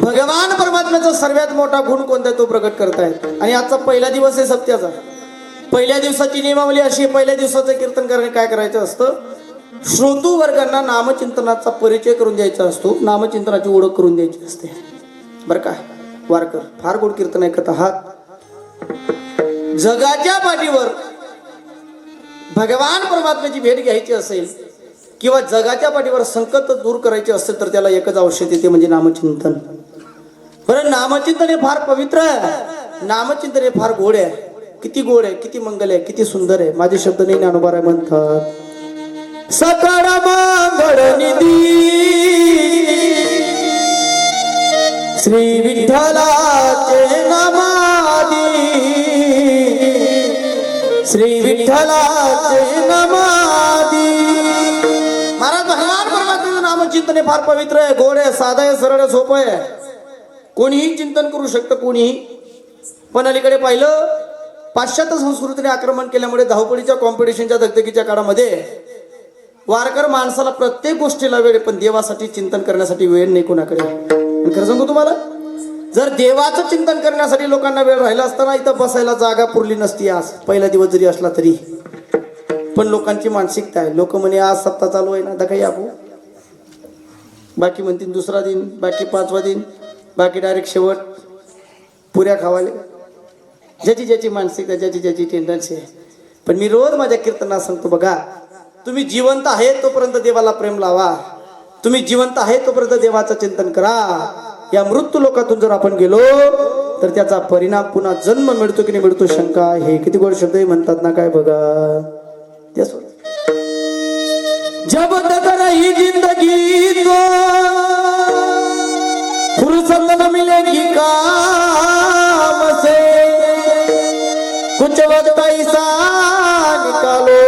भगवान परमात्म्याचा सर्वात मोठा गुण कोणता तो प्रकट करतायत. आणि आजचा पहिला दिवस आहे सप्त्याचा. पहिल्या दिवसाची नियमावली अशी, पहिल्या दिवसाचं कीर्तन करणे काय करायचं असतं, श्रोतू वर्गांना नामचिंतनाचा परिचय करून द्यायचा असतो, नामचिंतनाची ओळख करून द्यायची असते. बरं का वारकर, फार गोड कीर्तन ऐकत आहात. जगाच्या पाठीवर भगवान परमात्म्याची भेट घ्यायची असेल किंवा जगाच्या पाठीवर संकट दूर करायचे असेल तर त्याला एकच औषध येते, म्हणजे नामचिंतन. बरं, नामचिंतन हे फार पवित्र आहे, नामचिंतन हे फार गोड आहे. किती गोड आहे, किती मंगल आहे, किती सुंदर आहे. माझे शब्द नाही, ज्ञानोबा म्हणतात, सकाळ मंगळ निधी श्री विठ्ठलाचे नामादी, श्री विठ्ठलाचे नामादी. महाराज, भगवान परमात्म्याचं नामचिंतन हे फार पवित्र आहे, गोड आहे, साधं आहे, सरळ आहे, सोपं आहे. कोणीही चिंतन करू शकतं, कोणीही. पण अलीकडे पाहिलं, पाश्चात्य संस्कृतीने आक्रमण केल्यामुळे धावपळीच्या कॉम्पिटिशनच्या दगदगीच्या काळामध्ये वारकर माणसाला प्रत्येक गोष्टीला वेळ, पण देवासाठी चिंतन करण्यासाठी वेळ नाही कोणाकडे. आणि खरं सांगू तुम्हाला, जर देवाचं चिंतन करण्यासाठी लोकांना वेळ राहिला असताना इथं बसायला जागा पुरली नसती आज, पहिला दिवस जरी असला तरी. पण लोकांची मानसिकता आहे, लोक म्हणे आज सप्ताह चालू आहे ना, आता काही आपू, बाकी म्हणतील दुसरा दिन, बाकी पाचवा दिन, बाकी डायरेक्ट शेवट पुऱ्या खावाले. ज्याची ज्याची मानसिकता, ज्याची ज्याची टेंडन्सी आहे. पण मी रोज माझ्या कीर्तनात सांगतो, बघा, तुम्ही जिवंत आहे तोपर्यंत देवाला प्रेम लावा, तुम्ही जिवंत आहे तोपर्यंत देवाचं चिंतन करा. या मृत्यू लोकातून जर आपण गेलो तर त्याचा परिणाम पुन्हा जन्म मिळतो की नाही मिळतो शंका आहे. किती गोड शब्द म्हणतात ना, काय बघा, जब तक नहीं जिंदगी तो फुर्सत न मिलेगी काम से, कुछ वक्त ऐसा निकालो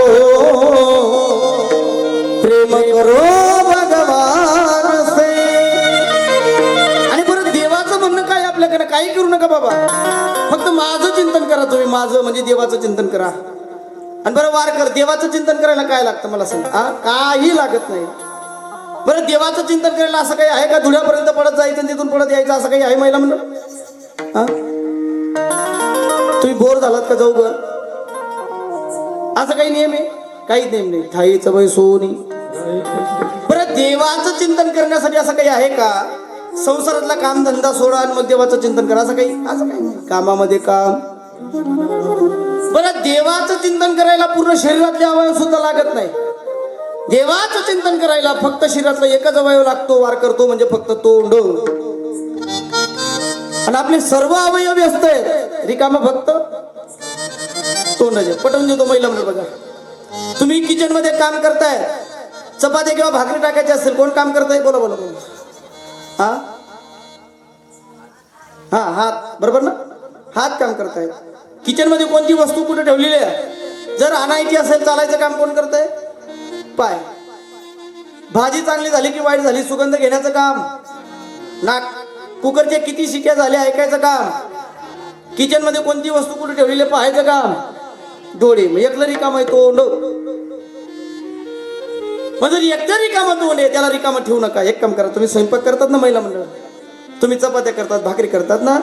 प्रेम करो भगवान से. आणि परत देवाचं म्हणणं काय आपल्याकडे, काही करू नका बाबा, फक्त माझं चिंतन करा तुम्ही, माझं म्हणजे देवाचं चिंतन करा. आणि बरं वारकर, देवाचं चिंतन करायला काय लागतं मला सांग, काही लागत नाही. बरं, देवाचं चिंतन करायला असं काही आहे का, धुळ्यापर्यंत पडत जायचं तिथून पडत यायचं, असं काही आहे महिला म्हणलं? तुम्ही बोर झालात का जाऊ ग, असं काही नियम आहे? काहीच नियम नाही. थाईचं बाई सोनी. बरं, देवाचं चिंतन करण्यासाठी असं काही आहे का, संसारातला काम धंदा सोडा आणि मग देवाचं चिंतन करा, असं काही नाही. कामामध्ये काम. बरं, देवाचं चिंतन करायला पूर्ण शरीरातले अवयव सुद्धा लागत नाही. देवाचं चिंतन करायला फक्त शरीरातला एकच अवयव लागतो, वार करतो, म्हणजे फक्त तोंड. आणि आपले सर्व अवयव व्यस्त आहेत, रिकाम फक्त तोंडाचे. पटवून देतो महिला म्हणजे, बघा, तुम्ही किचन मध्ये काम करताय, चपाती किंवा भाकरी टाकायची असेल, कोण काम करताय? बोला बोला बोला. हा, हात, बरोबर ना, हात काम करतायत. किचन मध्ये कोणती वस्तू कुठे ठेवलेली आहे, जर आणायची असेल, चालायचं काम कोण करतंय? पाय. भाजी चांगली झाली की वाईट झाली, सुगंध घेण्याचं काम नाक. कुकरच्या किती शिट्या झाल्या ऐकायचं काम. किचन मध्ये कोणती वस्तू कुठे ठेवलेली पाहायचं काम डोळे. मग एकलं रिकाम आहे तोंड. मग जर एकदा रिकाम तोंड आहे, त्याला रिकाम ठेवू नका. एक काम करा, तुम्ही स्वयंपाक करतात ना महिला मंडळ, तुम्ही चपात्या करतात, भाकरी करतात ना,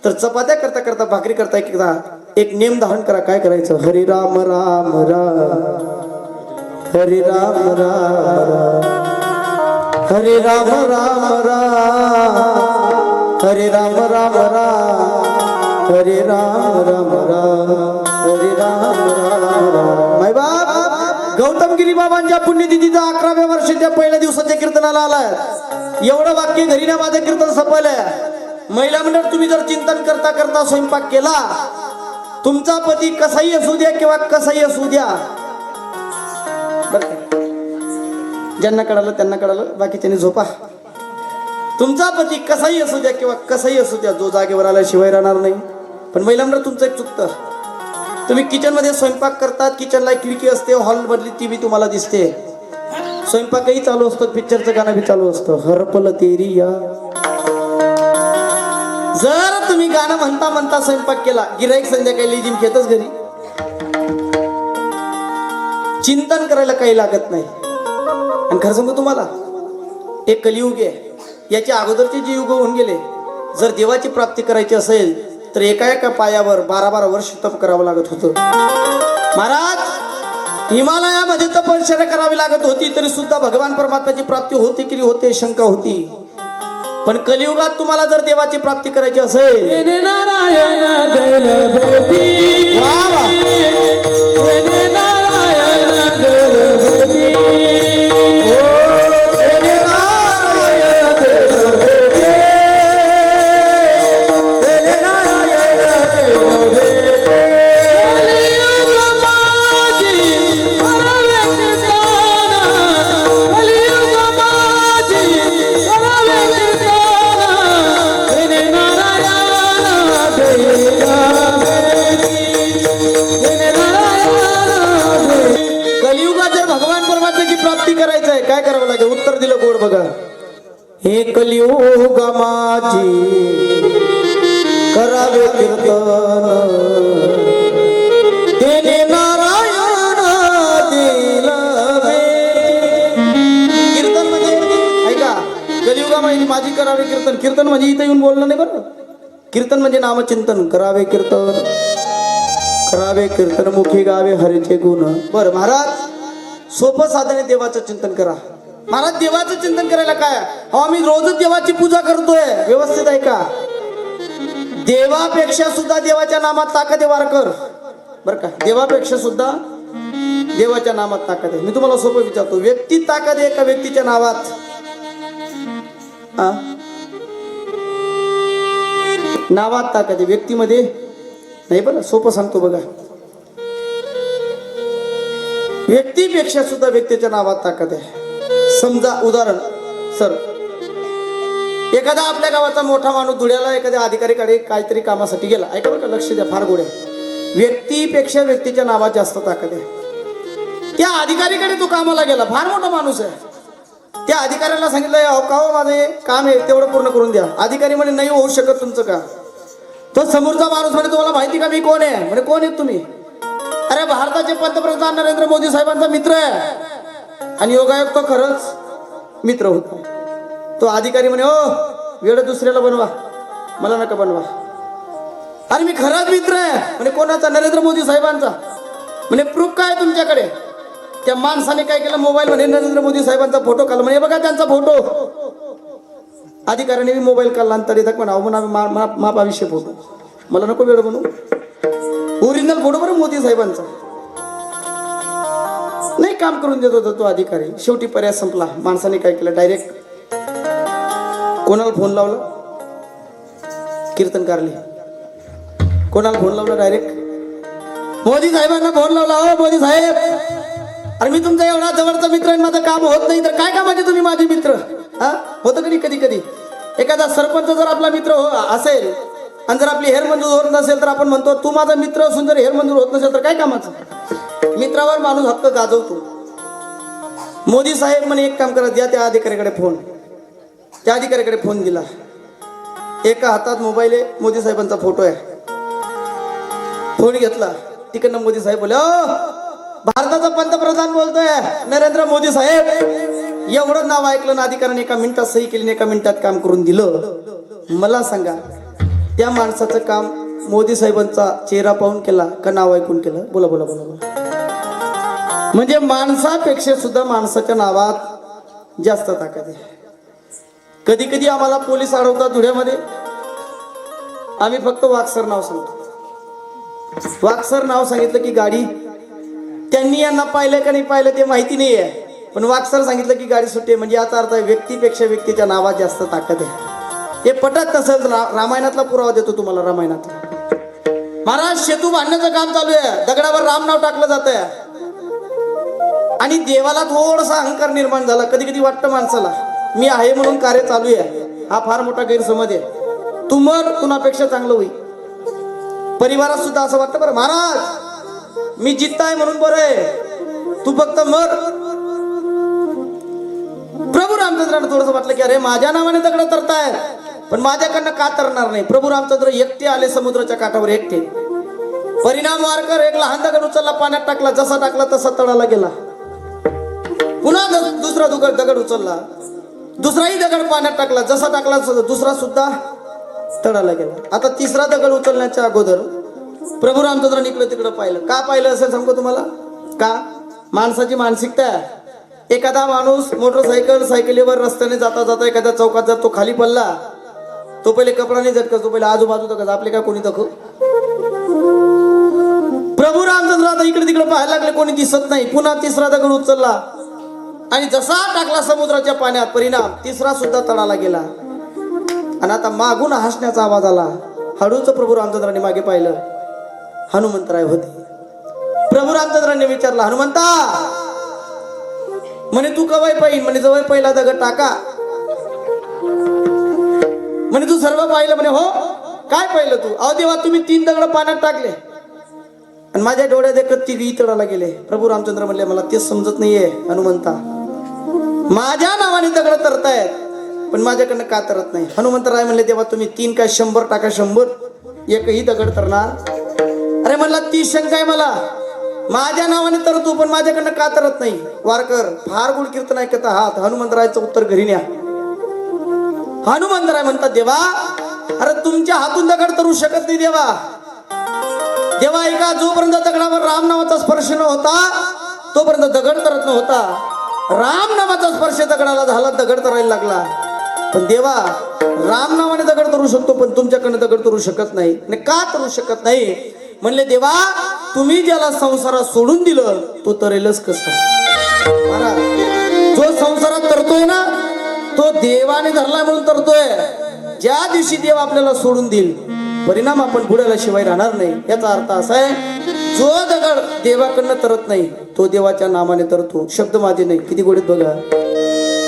तर चपात्या करता करता भाकरी करता एकदा एक नेम धारण करा. काय करायचं? हरे राम राम राम, हरे राम राम राम, हरे राम राम राम, हरे राम राम राम, हरे राम राम राम, हरे राम राम राम. माय बाप, गौतमगिरी बाबांच्या पुण्यतिथीचा 11व्या वर्षाच्या पहिल्या दिवसाच्या कीर्तनाला आलाय. एवढं वाक्य घरी ना माझं कीर्तन संपलंय. महिला मंडळ, तुम्ही जर चिंतन करता करता स्वयंपाक केला, तुमचा पती कसाही असू द्या किंवा कसाही असू द्या, ज्यांना कळालं त्यांना कळालं, बाकीच्यांनी झोपा. तुमचा पती कसाही असू द्या किंवा कसाही असू द्या, जो जागेवर आल्याशिवाय राहणार नाही. पण महिला मंडळ, तुमचं एक चुकतं. तुम्ही किचन मध्ये स्वयंपाक करतात, किचनला खिडकी असते, हॉल मधली टीव्ही तुम्हाला दिसते, स्वयंपाकही चालू असतो, पिक्चरचं गाणं बी चालू असतं, हरपल तेरी या. जर तुम्ही गाणं म्हणता म्हणता स्वयंपाक केला, गिराईक संध्याकाळी लिजिम घेतच घरी, चिंतन करायला काही लागत नाही. आणि खरं सांगू तुम्हाला, एक कलियुग आहे. याच्या अगोदरचे जे युग होऊन गेले, जर देवाची प्राप्ती करायची असेल तर एका एका पायावर 12-12 वर्ष तप करावं लागत होतं. महाराज हिमालयामध्ये तपश्चर्या करावी लागत होती, तरी सुद्धा भगवान परमात्म्याची प्राप्ती होते की होते शंका होती. पण कलियुगात तुम्हाला जर देवाची प्राप्ती करायची असेल, वा वा. काय करावं लागेल? उत्तर दिलं गोड बघा. हे कलियुग माझी करावे कीर्तन, तेने नारायण दिलवे. कीर्तन म्हणजे ऐका, कलियुगा माझी करावे कीर्तन. कीर्तन म्हणजे इथं येऊन बोलणं नाही बरं. कीर्तन म्हणजे नामचिंतन. करावे कीर्तन, करावे कीर्तन, मुखी गावे हरीचे गुण. बरं महाराज, सोपं साधने देवाचं चिंतन करा. महाराज देवाचं चिंतन करायला काय? आम्ही रोजच देवाची पूजा करतोय. व्यवस्थित ऐका, देवापेक्षा सुद्धा देवाच्या नामात ताकद आहे वारकर. बरं का, देवापेक्षा सुद्धा देवाच्या नामात ताकद आहे. मी तुम्हाला सोपं विचारतो, व्यक्ती ताकद आहे का व्यक्तीच्या नावात? नावात ताकद आहे, व्यक्तीमध्ये नाही. बरं सोपं सांगतो बघा, व्यक्तीपेक्षा सुद्धा व्यक्तीच्या नावात ताकद आहे. समजा उदाहरण, सर एखादा आपल्या गावाचा मोठा माणूस धुळ्याला एखाद्या अधिकारीकडे काहीतरी कामासाठी गेला. ऐका बरं का, लक्ष द्या, फार गोड आहे. व्यक्तीपेक्षा व्यक्तीच्या नावात जास्त ताकद आहे. त्या अधिकारीकडे तो कामाला गेला, फार मोठा माणूस आहे. त्या अधिकाऱ्याला सांगितलं, अहो का हो, माझे काम आहे तेवढं पूर्ण करून द्या. अधिकारी म्हणे नाही होऊ शकत तुमचं काम. तो समोरचा माणूस म्हणे तुम्हाला माहिती का मी कोण आहे? म्हणे कोण आहेत तुम्ही? अरे भारताचे पंतप्रधान नरेंद्र मोदी साहेबांचा मित्र आहे. आणि योगायोग तो खरंच मित्र होता. तो अधिकारी म्हणे, ओ वेळ दुसऱ्याला बनवा, मला नका बनवा. अरे मी खराच मित्र आहे. म्हणे कोणाचा? नरेंद्र मोदी साहेबांचा. म्हणे प्रूफ काय तुमच्याकडे? त्या माणसाने काय केलं, मोबाईल मध्ये नरेंद्र मोदी साहेबांचा फोटो काढला. म्हणे बघा त्यांचा फोटो. अधिकाऱ्याने मी मोबाईल काढला आणि तरी तक म्हणा मापाविषयी फोटो, मला नको वेळ बनवू. ओरिजिनल फोटो बरं मोदी साहेबांचा. नाही काम करून देत होता तो अधिकारी. शेवटी पर्याय संपला. माणसाने काय केलं, डायरेक्ट कोणाला फोन लावला? कीर्तनकारले. कोणाला फोन लावला? डायरेक्ट मोदी साहेबांना फोन लावला. हो मोदी साहेब, अरे मी तुमचा एवढा जवळचा मित्र आहे, माझं काम होत नाही तर काय कामाचे तुम्ही माझे मित्र? होतं कधी कधी कधी एखादा सरपंच जर आपला मित्र असेल आणि जर आपली हेर मंजूर होत नसेल तर आपण म्हणतो तू माझा मित्र असून जर हेर मंजूर होत नसेल तर काय कामाचं? मित्रावर माणूस हक्क गाजवतो. मोदी साहेब म्हणे एक काम करा, द्या त्या अधिकाऱ्याकडे फोन. त्या अधिकाऱ्याकडे फोन दिला. एका हातात मोबाईल आहे, मोदी साहेबांचा फोटो आहे. फोन घेतला. तिकडनं मोदी साहेब बोले, भारताचा पंतप्रधान बोलतोय, नरेंद्र मोदी साहेब. एवढं नाव ऐकलं ना अधिकाऱ्याने एका मिनिटात सही केली, एका मिनिटात काम करून दिलं. मला सांगा, त्या माणसाचं काम मोदी साहेबांचा चेहरा पाहून केला का नाव ऐकून केलं? बोला बोला बोला बोला. म्हणजे माणसापेक्षा सुद्धा माणसाच्या नावात जास्त ताकद आहे. कधी कधी आम्हाला पोलीस अडवतात धुळ्यामध्ये, आम्ही फक्त वाकसर नाव सांगतो. वाकसर नाव सांगितलं की गाडी, त्यांनी यांना पाहिलं का नाही पाहिलं ते माहिती नाही आहे, पण वाकसर सांगितलं की गाडी सुटे. म्हणजे याचा अर्थ व्यक्तीपेक्षा व्यक्तीच्या नावात जास्त ताकद आहे. हे पटत नसेल तर रामायणातला पुरावा देतो तुम्हाला. रामायणातला महाराज शेतू बांधण्याचं काम चालू आहे, दगडावर राम नाव टाकलं जात आहे आणि देवाला थोडासा अहंकार निर्माण झाला. कधी कधी वाटतं माणसाला मी आहे म्हणून कार्य चालू आहे. हा फार मोठा गैरसमज आहे. तू मर, तुझ्यापेक्षा चांगलं होईल. परिवारात सुद्धा असं वाटतं, बरं महाराज मी जिद्द आहे म्हणून बरं आहे, तू फक्त मर. प्रभू रामचंद्रांना थोडंसं वाटलं की अरे माझ्या नावाने दगड तरताय, पण माझ्याकडनं का तरणार नाही? प्रभू रामचंद्र एकटे आले समुद्राच्या काठावर, एकटे. परिणाम वारकर एक लहान दगड उचलला, पाण्यात टाकला, जसा टाकला तसा तळाला गेला. पुन्हा दुसरा दगड उचलला, दुसराही दगड पाण्यात टाकला, जसा टाकला दुसरा सुद्धा तडाला गेला. आता तिसरा दगड उचलण्याच्या अगोदर प्रभू रामचंद्रांनी इकडे तिकडे पाहिलं. का पाहिलं असेल सांगतो तुम्हाला? का? माणसाची मानसिकता आहे. एखादा माणूस मोटरसायकल सायकलीवर रस्त्याने जाता जाता एखाद्या चौकात जर तो खाली पडला, तो पहिले कपडाने झटका, तो पहिले आजूबाजू तकत, आपले काय कोणी तक. प्रभू रामचंद्र आता इकडे तिकडे पाहायला लागले, कोणी दिसत नाही. पुन्हा तिसरा दगड उचलला आणि जसा टाकला समुद्राच्या पाण्यात, परिणाम तिसरा सुद्धा तळाला गेला. आणि आता मागून हसण्याचा आवाज आला. हळूच प्रभू रामचंद्रांनी मागे पाहिलं, हनुमंतराय होते. प्रभू रामचंद्रांनी विचारलं, हनुमंता, म्हणे तू कवाय पाहिन? म्हणे जवळ पहिला दगड टाका. म्हणे तू सर्व पाहिलं? म्हणे हो. काय पाहिलं तू? अहो देवा, तुम्ही 3 दगड पाण्यात टाकले आणि माझ्या डोळ्यात देखत 3 तळाला गेले. प्रभू रामचंद्र म्हणले, मला तेच समजत नाहीये हनुमंता, माझ्या नावाने दगड तरतायत पण माझ्याकडनं का तरत नाही? हनुमंतराय म्हणले, देवा तुम्ही 3 काय 100 टाका, 100 एकही दगड तरणार? अरे म्हणला, ती शंका आहे मला, माझ्या नावाने तरतो पण माझ्याकडनं का तरत नाही? वारकर फार गुड कीर्तन ऐकत आहात. हनुमंतरायचं उत्तर घरी न्या. हनुमंतराय म्हणतात, देवा अरे तुमच्या हातून दगड तरू शकत नाही देवा. देवा ऐका, जोपर्यंत दगडावर राम नावाचा स्पर्श न होता तोपर्यंत दगड तरत नव्हता. राम नावाचा स्पर्श दगडाला झाला, दगड तरायला लागला. पण देवा, राम नावाने दगड तरू शकतो पण तुमच्याकडनं दगड तरू शकत नाही. का तरू शकत नाही? म्हणले, देवा तुम्ही ज्याला संसारात सोडून दिलं तो तरेलच कसं? महाराज, जो संसारात तरतोय ना तो देवाने धरला म्हणून तरतोय. ज्या दिवशी देव आपल्याला सोडून देईल परिणाम आपण बुडायला शिवाय राहणार नाही. याचा अर्थ असा आहे, जो दगड देवाकडनं तरत नाही तो देवाच्या नामाने तरतो. शब्द माझे नाही, किती गोडीत बघा.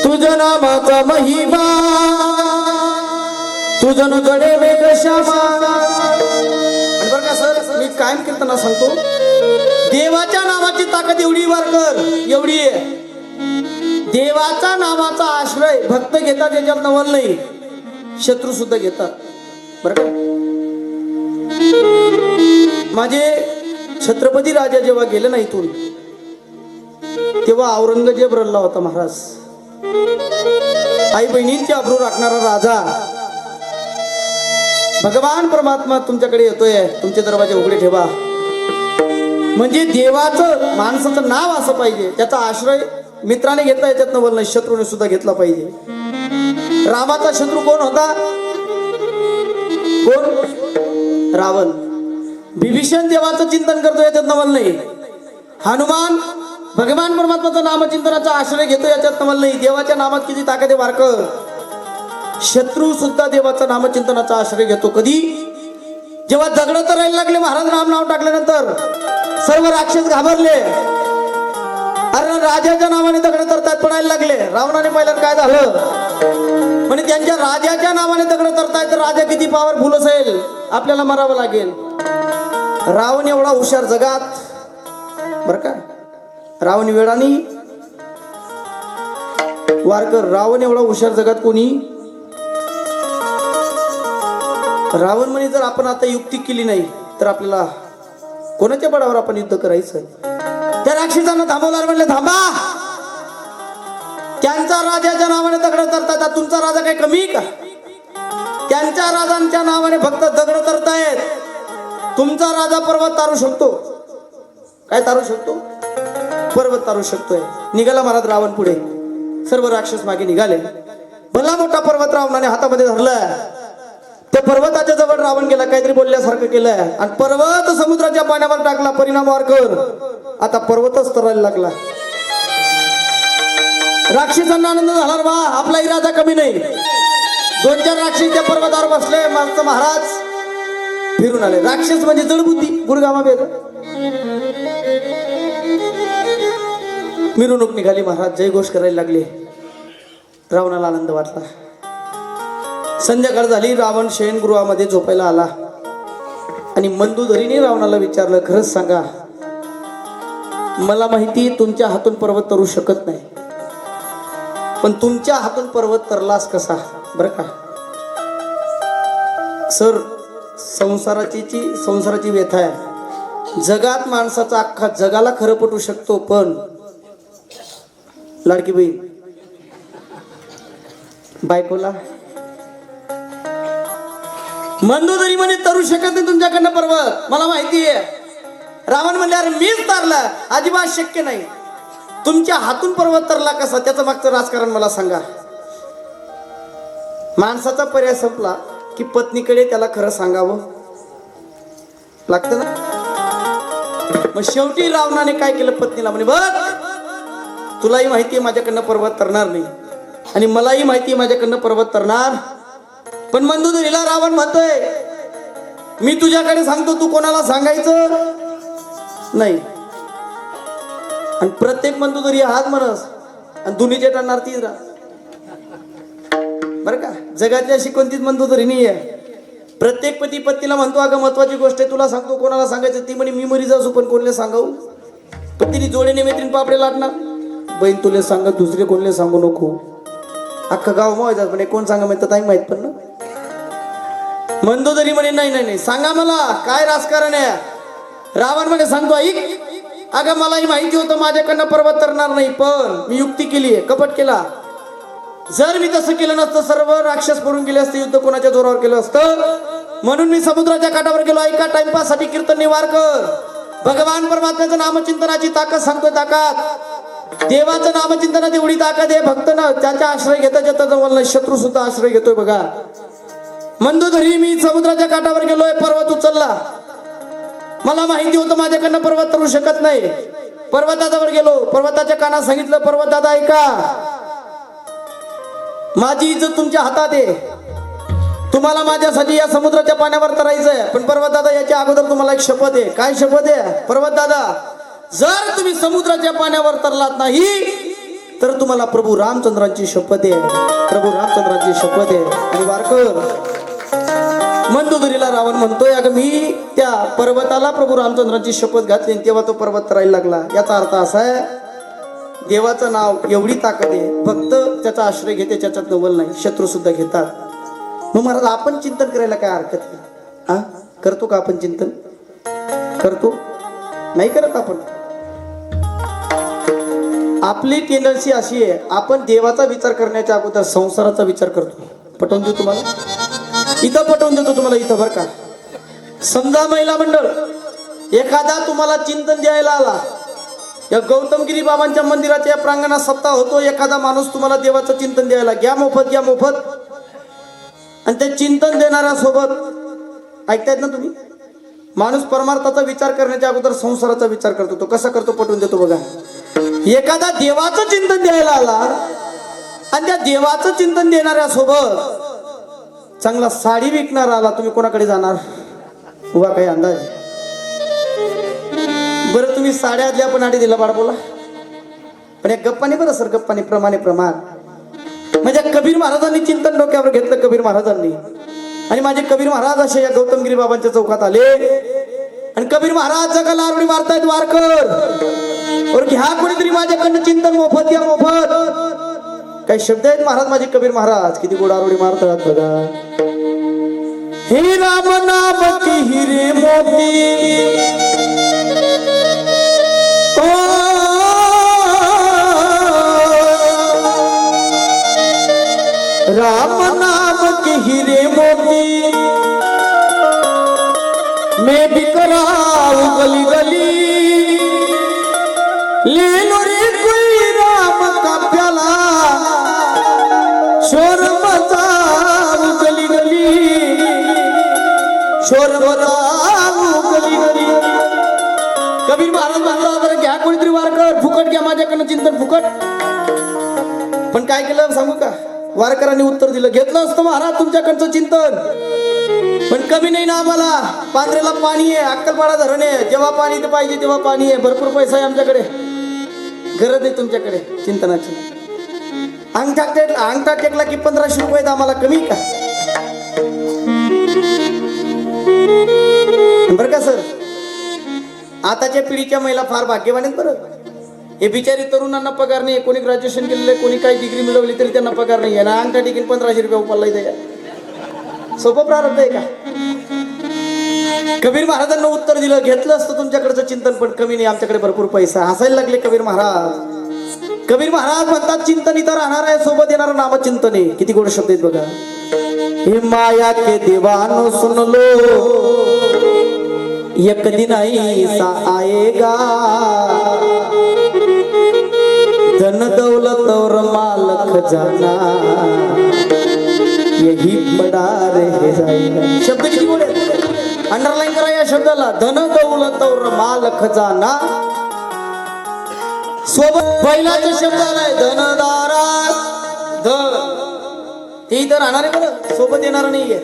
तुझ्या नामाचा महिमा तुझन कडे वेग श्यामा. आणि बरं का सर, मी कायम कीर्तना सांगतो, देवाच्या नावाची ताकद एवढी वारकर, एवढी आहे. देवाच्या नावाचा आश्रय भक्त घेतात, याच्यात नवल नाही, शत्रू सुद्धा घेतात. बरं का, माझे छत्रपती राजा जेव्हा गेले ना इथून, तेव्हा औरंगजेब रडला होता. महाराज, आई बहिणींची अब्रू राखणारा राजा भगवान परमात्मा तुमच्याकडे येतोय, तुमचे दरवाजे उघडे ठेवा. म्हणजे देवाचं माणसाचं नाव असं पाहिजे, त्याचा आश्रय मित्राने घेतला, याच्यात नवल नाही, शत्रूने सुद्धा घेतला पाहिजे. रामाचा शत्रू कोण होता? कोण? रावण. विभीषण देवाचं चिंतन करतो, याच्यात नवल नाही. हनुमान भगवान परमात्माचं नामचिंतनाचा आश्रय घेतो, याच्यात नवल नाही. देवाच्या नामात किती ताकद आहे वारकर. शत्रू सुद्धा देवाचा नामचिंतनाचा आश्रय घेतो. कधी? जेव्हा दगड तरायला लागले महाराज राम नाव टाकल्यानंतर, सर्व राक्षस घाबरले. अरे राजाच्या नावाने दगड तरतात पडायला लागले. रावणाने पहिलं काय झालं, म्हणजे त्यांच्या राजाच्या नावाने दगड तरतायत, तर राजा किती पॉवरफुल असेल, आपल्याला मारावं लागेल. रावण एवढा हुशार जगात, बर का, रावण वेळानी वारकर, रावण एवढा हुशार जगात कोणी. रावण म्हणे, जर आपण आता युक्ती केली नाही तर आपल्याला कोणाच्या बळावर आपण युद्ध करायचं? त्या राक्षसांना थांबवणार, म्हणले थांबा, त्यांच्या राजाच्या नावाने दगड तरतात, तुमचा राजा काही कमी का? त्यांच्या राजांच्या नावाने फक्त दगड तरतायत, तुमचा राजा पर्वत तारू शकतो. काय तारू शकतो? पर्वत तारू शकतोय. निघाला महाराज रावण पुढे, सर्व राक्षस मागे निघाले. भला मोठा पर्वत रावणाने हातामध्ये धरला. त्या पर्वताच्या जवळ रावण गेला, काहीतरी बोलल्यासारखं केलं आणि पर्वत समुद्राच्या पाण्यावर टाकला. परिणाम वारकर, आता पर्वतच तरायला लागला. राक्षसांना आनंद झाला, बा आपला इरादा कमी नाही. 2-4 राक्षस त्या पर्वतावर बसले, मस्त महाराज फिरून आले. राक्षस म्हणजे जडबुद्धी, गुरगामा बेग. मिरवणूक निघाली, महाराज जयघोष करायला लागले. रावणाला आनंद वाटला. संध्याकाळ झाली, रावण शयनगृहामध्ये झोपायला आला आणि मंदुधरीने रावणाला विचारलं, खरंच सांगा, मला माहिती तुमच्या हातून पर्वत तरू शकत नाही, पण तुमच्या हातून पर्वत तरलास कसा? बरं का सर, संसाराची व्यथा आहे. जगात माणसाचा अख्खा जगाला खरं पटू शकतो, पण लाडकी बहीण बायकोला मंदोदरी म्हणे तरू शकत नाही तुमच्याकडनं पर्वत, मला माहिती आहे. रावण म्हणले अरे मीच तारला, अजिबात शक्य नाही. तुमच्या हातून पर्वत तरला कसा, त्याचं मागचं राजकारण मला सांगा. माणसाचा पर्याय संपला की पत्नीकडे त्याला खरं सांगावं लागतं ना. मग शेवटी रावणाने काय केलं, पत्नीला म्हणे बघ तुलाही माहितीये माझ्याकडनं पर्वत तरणार नाही आणि मलाही माहितीये माझ्याकडनं पर्वत तरणार, पण मंदोदरीला रावण म्हणतोय मी तुझ्याकडे सांगतो, तू कोणाला सांगायचं नाही. आणि प्रत्येक मंदोदरी हाच म्हणस आणि दुनीचे टणणार तीच राह. बरं का, जगातली अशी कोणतीच मंदोदरी नाही आहे. प्रत्येक पती पत्नीला म्हणतो अगं महत्वाची गोष्ट आहे तुला सांगतो, कोणाला सांगायचं. ती म्हणे मी मरीच असू पण कोणले सांगावू. पण तिने जोडीने मैत्रीण पापडे लाटणार, बहीण तुले सांगत दुसरे कोणले सांगू नको. अख्खा गाव मावायचा पण कोण सांगा माहित नाही माहित पण ना. मंदोदरी म्हणे नाही नाही नाही सांगा मला काय राजकारण आहे. रावण म्हणे सांगतो ऐक, अगं मलाही माहिती होतं माझ्याकडनं पर्वत तरणार नाही, पण मी युक्ती केली आहे, कपट केला. जर मी तसं केलं नसतं सर्व राक्षस पडून गेले असते, युद्ध कोणाच्या जोरावर केलं असतं, म्हणून मी समुद्राच्या काठावर गेलो. ऐका टाइमपास साठी कीर्तन निवार कर. भगवान परमात्म्याचं नामचिंतनाची ताकद सांगतोय, ताकद देवाचं नामचिंतनात एवढी ताकद आहे, भक्त ना त्याचा आश्रय घेता घेता जवळ नाही शत्रू सुद्धा आश्रय घेतोय. बघा मंदोदरी मी समुद्राच्या काठावर गेलोय, पर्वत उचलला. मला माहिती होतं माझ्याकडनं पर्वत तरू शकत नाही. पर्वताजवळ गेलो, पर्वताच्या कानात सांगितलं पर्वत दादा ऐका, माझी इज्जत तुमच्या हातात आहे, तुम्हाला माझ्यासाठी या समुद्राच्या पाण्यावर तरायचंय. पण पर्वत दादा याच्या अगोदर तुम्हाला एक शपथ आहे. काय शपथ आहे पर्वत दादा, जर तुम्ही समुद्राच्या पाण्यावर तरलात नाही तर तुम्हाला प्रभू रामचंद्रांची शपथ आहे, प्रभू रामचंद्रांची शपथ आहे. आणि वारकर मंदोदरीला रावण म्हणतोय अगं मी त्या पर्वताला प्रभू रामचंद्रांची शपथ घातली तेव्हा तो पर्वत तरायला लागला. याचा अर्थ असा आहे देवाचं नाव एवढी ताकद आहे, फक्त त्याचा आश्रय घेते त्याच्यात नवल नाही, शत्रू सुद्धा घेतात. मग महाराज आपण चिंतन करायला काय हरकत नाही. हा करतो का आपण चिंतन, करतो नाही करत आपण. आपली टेंडन्सी अशी आहे आपण देवाचा विचार करण्याच्या अगोदर संसाराचा विचार करतो. पटवून देऊ तुम्हाला, इथं पटवून देतो तुम्हाला इथं. बरं का, समजा महिला मंडळ एखादा तुम्हाला चिंतन द्यायला आला, या गौतमगिरी बाबांच्या मंदिराच्या प्रांगणात सप्ताह होतो, एखादा माणूस तुम्हाला देवाचं चिंतन द्यायला, घ्या मोफत घ्या मोफत. आणि ते चिंतन देणाऱ्या सोबत ऐकतायत ना तुम्ही, माणूस परमार्थाचा विचार करण्याच्या अगोदर संसाराचा विचार करतो. तो कसा करतो पटवून देतो बघा. एखादा देवाचं चिंतन द्यायला आला आणि त्या देवाचं चिंतन देणाऱ्या सोबत चांगला साडी विकणारा आला, तुम्ही कोणाकडे जाणार? उभा काही अंदाज? बरं तुम्ही साड्या द्या पण आधी दिला बाळ बोला, पण एक गप्पाने बरं सर, गप्पाने प्रमाणे प्रमाण. म्हणजे कबीर महाराजांनी चिंतन डोक्यावर घेतलं, कबीर महाराजांनी. आणि माझे कबीर महाराज असे या गौतमगिरी बाबांच्या चौकात आले आणि कबीर महाराज जगाला आरोळी मारतायत. वारकर और घ्या कोणीतरी माझ्याकडनं चिंतन मोफत या मोफत. काही शब्द आहेत महाराज माझे कबीर महाराज, किती गोड आरोळी मारतात बघा. हे राम नाम की हिरे मोती, राम नाम के हीरे मोती मैं बिकराऊ गली गली, ले लो रे कोई राम का प्याला, शोर मचाऊ गली गली, शोर मचाऊ गली गली. कबीर महाराज म्हणला तर घ्या कोणीतरी वारकर, फुकट घ्या माझ्याकडनं चिंतन फुकट. पण काय केलं सांगू का, वारकरांनी उत्तर दिलं, घेतलं असतं महाराज तुमच्याकडचं चिंतन, पण कमी नाही ना आम्हाला. पांढरेला पाणी आहे, अक्कलपाडा धरण आहे, जेव्हा पाणी ते पाहिजे तेव्हा पाणी आहे, भरपूर पैसा आहे आमच्याकडे, गरज आहे तुमच्याकडे चिंतनाची. अंगठा टेकला की 1500 रुपये आम्हाला कमी का? बरं का सर, आताच्या पिढीच्या महिला फार भाग्यवान आहेत बरं. हे बिचारी तरुणांना पगार नाही, कोणी ग्रॅज्युएशन केलेलं, कोणी काही डिग्री मिळवली तरी त्यांना पगार नाही आहे ना. अंगठा टिकीन 1500 रुपये उपाला इथे सोपं प्रारंभ आहे का? कबीर महाराजांना उत्तर दिलं, घेतलं असतं तुमच्याकडचं चिंतन पण कमी नाही, आमच्याकडे भरपूर पैसा. हसायला लागले कबीर महाराज. कबीर महाराज म्हणतात चिंतन इथं राहणार आहे, सोबत येणार नामचिंतन आहे. किती गोड शब्द आहेत बघा. हे माया के दीवानो सुन लो, एक दिन ऐसा आएगा, धन दौलत और माल खजाना यही बड़ा रह जाएगा. शब्द किती गोड आहेत, अंडरलाईन करा या शब्दाला. धन दौलत और माल खजाना. सोबत बैलाचा शब्द आलाय धनदारा. ते इथं राहणार आहे बरं, सोबत येणार नाहीये.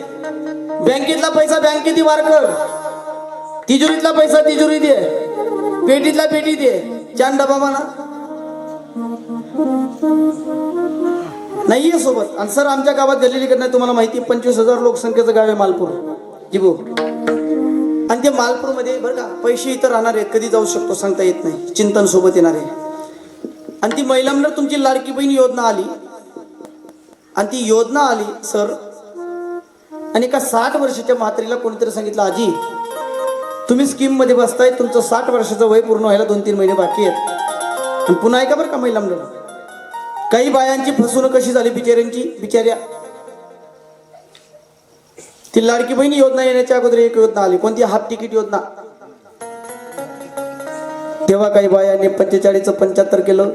बँकेतला पैसा बँकेत वार कर, तिजोरीतला पैसा तिजोरीत दे, पेटीतला पेटीत दे. चान डबा म्हणा नाहीये सोबत. आणि सर आमच्या गावात झालेली नाही तुम्हाला माहिती, 25,000 लोकसंख्येचं गाव आहे मालपूर जिबो. आणि ते मालपूर मध्ये बरं का पैसे इथं राहणार आहेत, कधी जाऊ शकतो सांगता येत नाही. चिंतन सोबत येणार आहे. आणि ती महिला मंडळ तुमची लाडकी बहीण योजना आली, आणि ती योजना आली सर, आणि एका 60 वर्षाच्या म्हातारीला कोणीतरी सांगितलं आजी तुम्ही स्कीम मध्ये बसताय, तुमचं 60 वर्षाचं वय पूर्ण व्हायला 2-3 महिने बाकी आहेत. आणि पुन्हा ऐका बरं का महिला मंडळ, काही बायांची फसवणूक कशी झाली बिचाऱ्या. ती लाडकी बहीण योजना येण्याच्या अगोदर एक योजना आली, कोणती हाफ तिकीट योजना. तेव्हा काही बायांनी 45चं 75 केलं,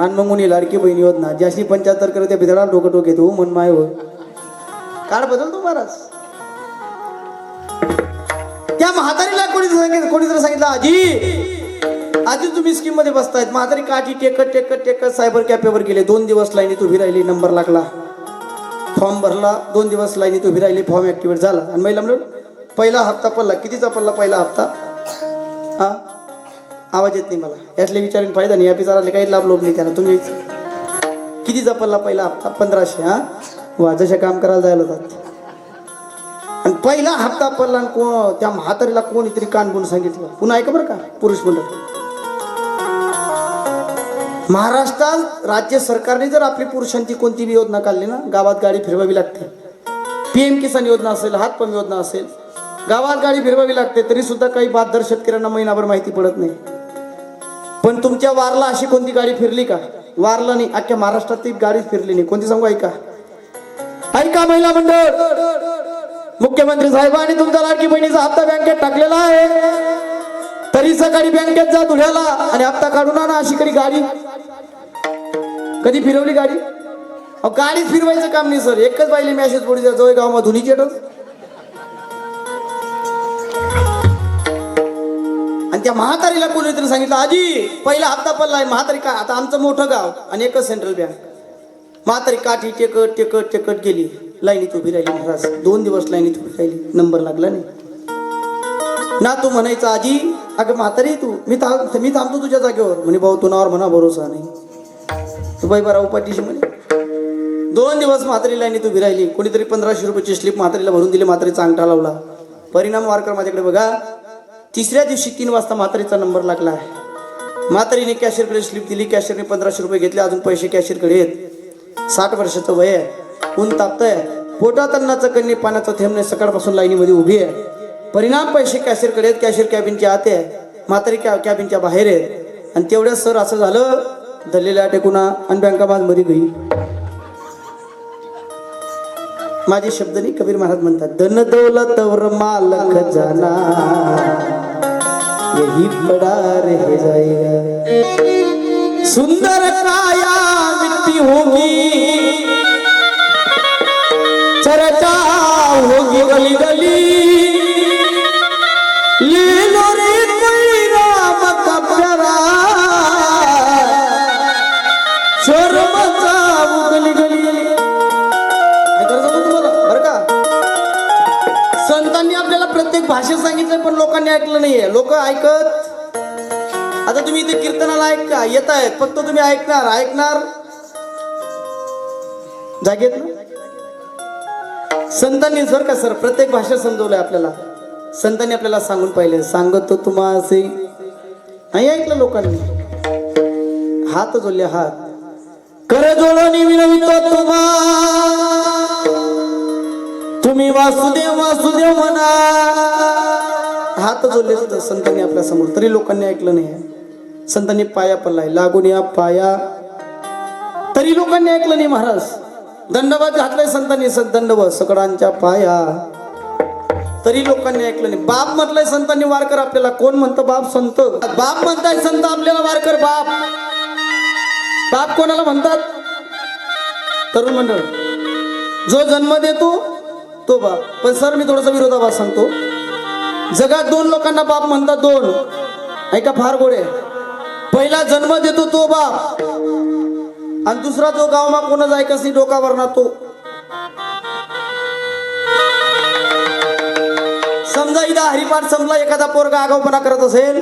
आणि मग मुनी लाडकी बहीण योजना ज्याशी 75 करत त्या भितळा डोकं टोक येतो मन माय हो. काळ बदलतो महाराज. त्या म्हातारीला कोणीतरी सांगितलं आजी तुम्ही स्कीम मध्ये बसतायत. म्हातारी काठी टेकत सायबर कॅफेवर गेले. 2 दिवस लाईनीत उभी राहिली, नंबर लागला, फॉर्म भरला. 2 दिवस लाईनीत उभी राहिली, फॉर्म ऍक्टिव्हेट झाला. आणि महिला म्हणून पहिला हप्ता पडला. कितीचा पडला पहिला हप्ता? हा आवाज येत नाही मला, यातले विचारून फायदा नाही. या पिसारातले काही लाभ लोभ नाही त्याला. तुम्ही कितीचा पडला पहिला हप्ता? 1500. हा वा, जशा काम करायला जायला होतात. आणि पहिला हप्ता पडला, आणि त्या म्हातारीला कोणीतरी कानबून सांगितलं. पुन्हा ऐका बरं का पुरुष मंडळ, महाराष्ट्रात राज्य सरकारने जर आपली पुरुषांची कोणती योजना काढली ना, गावात गाडी फिरवावी लागते. PM किसान योजना असेल, हातपंप योजना असेल, गावात गाडी फिरवावी लागते. तरी सुद्धा काही बाददार शेतकऱ्यांना महिनाभर माहिती पडत नाही. पण तुमच्या वारला अशी कोणती गाडी फिरली का? वारला नाही, अख्ख्या महाराष्ट्रात ती गाडी फिरली नाही. कोणती सांगू? ऐका महिला मंडळ, मुख्यमंत्री साहेबांनी तुमच्या लाडकी बहिणीचा हप्ता बँकेत टाकलेला आहे, तरी सकाळी बँकेत जा धुळ्याला आणि हप्ता काढून आणा. अशी कधी गाडी कधी फिरवली गाडी? गाडीच फिरवायचं काम नाही सर. एकच बाईले मॅसेज पडू द्या, जवळ गावात धुनीचे डोस. आणि त्या म्हातारीला कोणीतरी सांगितलं आजी पहिला हप्ता पडलाय. म्हातारी का, आता आमचं मोठं गाव आणि एकच सेंट्रल बँक. म्हातारी काठी टेकट गेली, लाईनीत उभी राहिली. महाराज 2 दिवस लाईनीत उभी राहिली, नंबर लागला नाही. ना तू म्हणायचा आजी अगं म्हातारी तू मी थांबतो तुझ्या जागेवर. म्हणे भाऊ तू नावर म्हणा भरोसा नाही. तू बाई बरा उपाटीशी म्हणे. 2 दिवस म्हातारी लाईनीत उभी राहिली. कोणीतरी 1500 रुपयाची स्लिप म्हातारीला भरून दिली. म्हातारीचा अंगठा लावला. परिणाम वारकर माझ्याकडे बघा. 3ऱ्या दिवशी 3 वाजता म्हातारीचा नंबर लागला आहे. म्हातारीने कॅशियरकडे स्लिप दिली. कॅशियरने 1500 रुपये घेतले. अजून पैसे कॅशियरकडे आहेत. 60 वर्षाचं वय आहे, ऊन तापतंय, पोटात अन्नाचं कण्णी पाण्याचं थेंब सकाळपासून लाईनीमध्ये उभी आहे. परिणाम पैसे कॅशियरकडे आहेत. कॅशियर कॅबिनच्या आत आहे, म्हातारी कॅबिनच्या बाहेर आहे. आणि तेवढ्या सर असं झालं, धरलेल्या टेकुना आणि बँका मध्ये गई. माझे शब्द नाही, कबीर महाराज म्हणतात धन दौलत और माल खजाना यही बड़ा रह जाएगा. सुंदर काया मिट्टी होगी, चर्चा होगी गली गली, ले लो रे कोई राम का प्यारा, शोर मचाओ गली गली. बरं का, संतांनी आपल्याला प्रत्येक भाषेत सांगितलं, पण लोकांनी ऐकलं नाहीये. लोक ऐकत, आता तुम्ही इथे कीर्तनाला ऐका येत आहेत, फक्त तुम्ही ऐकणार जागेत ना. संतांनी जर का सर प्रत्येक भाषेत समजवलंय आपल्याला. संतांनी आपल्याला सांगून पाहिले, सांगतो तुम्हा असे नाही ऐकलं लोकांनी. हात जोडले, हात कर जोडून विनवितो तुम्हा, तुम्ही वासुदेव वासुदेव म्हणा. हात जोडले सुद्धा संतांनी आपल्या समोर, तरी लोकांनी ऐकलं नाही. संतांनी पाया पडलाय, लागून या पाया. तरी लोकांनी ऐकलं नाही महाराज. दंडवत घातलाय संतांनी, दंडवत सकडांच्या पाया, तरी लोकांनी ऐकलं नाही. बाप म्हटलंय संतांनी वारकर आपल्याला. कोण म्हणतं बाप? संत. बाप म्हणताय संत आपल्याला वारकर. बाप बाप कोणाला म्हणतात? तरुण मंडळ. जो जन्म देतो तो बाप. पण सर मी थोडासा विरोधाभास सांगतो. जगात दोन लोकांना बाप म्हणतात, दोन. ऐका फार गोडे. पहिला जन्म देतो तो बाप, आणि दुसरा जो गावमा कोणाच ऐकस नाही डोकावर ना तो. समजा इथं हरिपाठ संपला, एखादा पोरगा आगाऊपणा करत असेल,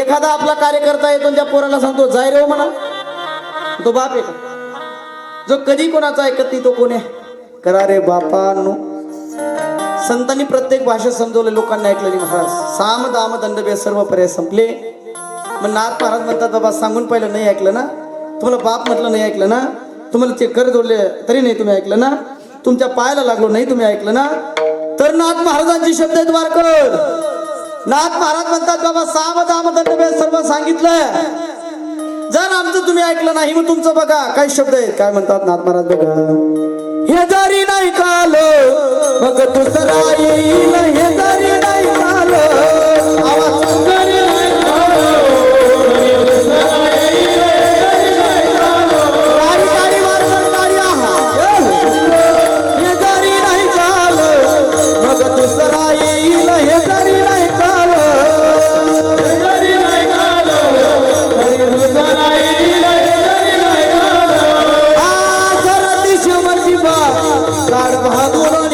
एखादा आपला कार्यकर्ता येतो त्या पोराला सांगतो जाय रे म्हणा, तो बाप आहे का? जो कधी कोणाचा ऐकत नाही तो कोण आहे? करा रे बापानो. संतांनी प्रत्येक भाषेत समजवले, लोकांना ऐकलं नाही महाराज. साम दाम दंडभेद सर्व पर्याय संपले. मग नाथ महाराज म्हणतात बाबा सांगून पहिलं नाही ऐकलं ना, तुम्हाला बाप म्हटलं नाही ऐकलं ना, तुम्हाला ते कर जोडले तरी नाही तुम्ही ऐकलं ना, तुमच्या पायाला लागलो नाही तुम्ही ऐकलं ना. तर नाथ महाराजांचे शब्द आहेत वारकर. नाथ महाराज म्हणतात बाबा साम दाम दंडभेद सर्व सांगितलं, जर आमचं तुम्ही ऐकलं नाही मग तुमचं बघा काय शब्द आहेत. काय म्हणतात नाथ महाराज बघा. हे जरी नाही काल मग दुसरा येईल, हे जरी नाही काल आवाज बहादूर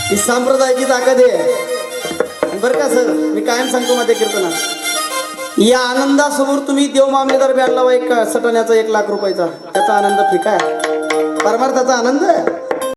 ही संप्रदायाची ताकद आहे बरं का सर. मी कायम सांगतो माझ्या कीर्तनात, या आनंदासमोर तुम्ही देव मामलेदार बँड लावा एक सटण्याचा 1 लाख रुपयाचा, त्याचा आनंद फिका आहे. परमार्थाचा आनंद